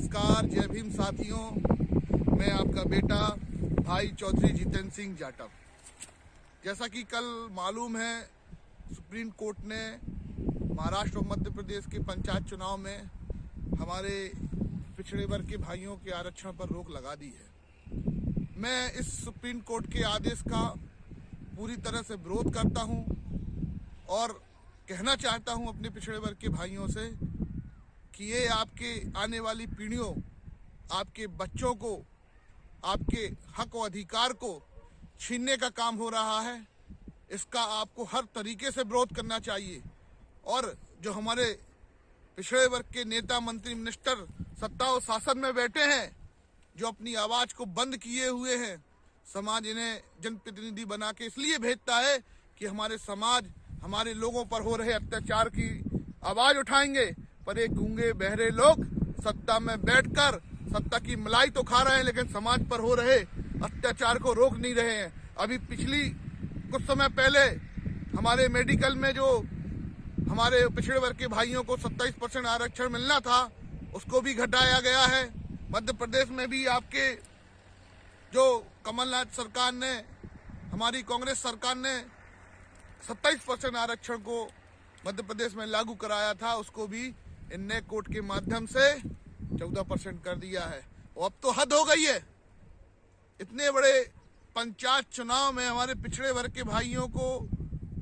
नमस्कार, जय भीम साथियों। मैं आपका बेटा भाई चौधरी जितेंद्र सिंह जाटव। जैसा कि कल मालूम है, सुप्रीम कोर्ट ने महाराष्ट्र और मध्य प्रदेश के पंचायत चुनाव में हमारे पिछड़े वर्ग के भाइयों के आरक्षण पर रोक लगा दी है। मैं इस सुप्रीम कोर्ट के आदेश का पूरी तरह से विरोध करता हूं और कहना चाहता हूं अपने पिछड़े वर्ग के भाइयों से कि ये आपके आने वाली पीढ़ियों, आपके बच्चों को, आपके हक और अधिकार को छीनने का काम हो रहा है। इसका आपको हर तरीके से विरोध करना चाहिए। और जो हमारे पिछड़े वर्ग के नेता, मंत्री, मिनिस्टर सत्ता और शासन में बैठे हैं, जो अपनी आवाज को बंद किए हुए हैं, समाज इन्हें जनप्रतिनिधि बना के इसलिए भेजता है कि हमारे समाज, हमारे लोगों पर हो रहे अत्याचार की आवाज उठाएंगे। पर एक गूंगे बहरे लोग सत्ता में बैठकर सत्ता की मलाई तो खा रहे हैं, लेकिन समाज पर हो रहे अत्याचार को रोक नहीं रहे हैं। अभी पिछली कुछ समय पहले हमारे मेडिकल में जो हमारे पिछड़े वर्ग के भाइयों को 27% आरक्षण मिलना था, उसको भी घटाया गया है। मध्य प्रदेश में भी आपके जो कमलनाथ सरकार ने, हमारी कांग्रेस सरकार ने 27% आरक्षण को मध्य प्रदेश में लागू कराया था, उसको भी इनने कोर्ट के माध्यम से 14% कर दिया है। और अब तो हद हो गई है। इतने बड़े पंचायत चुनाव में हमारे पिछड़े वर्ग के भाइयों को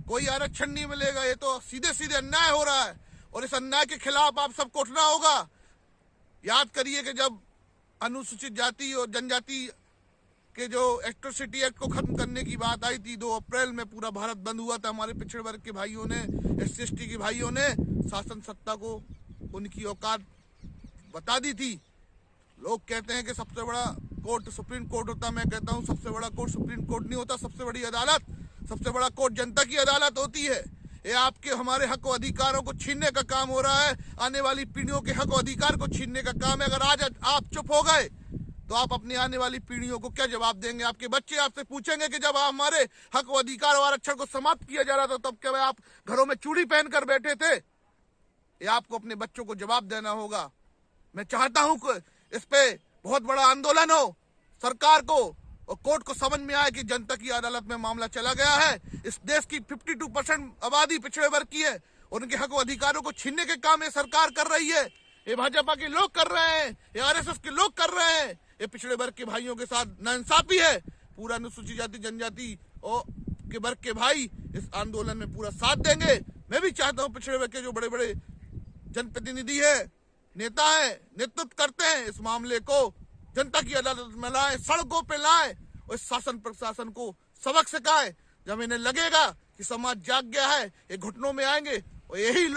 कोई आरक्षण नहीं मिलेगा। ये तो सीधे सीधे अन्याय हो रहा है और इस अन्याय के खिलाफ आप सबको उठना होगा। याद करिए कि जब अनुसूचित जाति और जनजाति के जो एट्रोसिटी एक्ट को खत्म करने की बात आई थी, 2 अप्रैल में पूरा भारत बंद हुआ था। हमारे पिछड़े वर्ग के भाइयों ने, SC/ST के भाइयों ने शासन सत्ता को उनकी औकात बता दी थी। लोग कहते हैं कि सबसे बड़ा कोर्ट सुप्रीम कोर्ट होता। मैं कहता हूं सबसे बड़ा कोर्ट सुप्रीम कोर्ट नहीं होता। सबसे बड़ी अदालत, सबसे बड़ा कोर्ट जनता की अदालत होती है। ये आपके हमारे हक और अधिकारों को छीनने का काम हो रहा है। आने वाली पीढ़ियों के हक और अधिकार को छीनने का काम है। अगर आज आप चुप हो गए तो आप अपनी आने वाली पीढ़ियों को क्या जवाब देंगे? आपके बच्चे आपसे पूछेंगे कि जब हमारे हक और अधिकार और आरक्षण को समाप्त किया जा रहा था, तब क्या आप घरों में चूड़ी पहनकर बैठे थे? ये आपको अपने बच्चों को जवाब देना होगा। मैं चाहता हूं कि इस पे बहुत बड़ा आंदोलन हो, सरकार को और कोर्ट को समझ में आए कि जनता की अदालत में मामला चला गया है। इस देश की 52% आबादी पिछड़े वर्ग की है और उनके हक और अधिकारों को छीनने के काम ये सरकार कर रही है। ये भाजपा के लोग कर रहे हैं, ये RSS के लोग कर रहे हैं। ये पिछड़े वर्ग के भाइयों के साथ नाइंसाफी है। पूरा अनुसूचित जाति, जनजाति और के वर्ग के भाई इस आंदोलन में पूरा साथ देंगे। मैं भी चाहता हूं पिछड़े वर्ग के जो बड़े बड़े जनप्रतिनिधि है, नेता है, नेतृत्व करते हैं, इस मामले को जनता की अदालत में लाए, सड़कों पे लाए और इस शासन प्रशासन को सबक सिखाए। जब इन्हें लगेगा कि समाज जाग गया है, ये घुटनों में आएंगे और यही लोग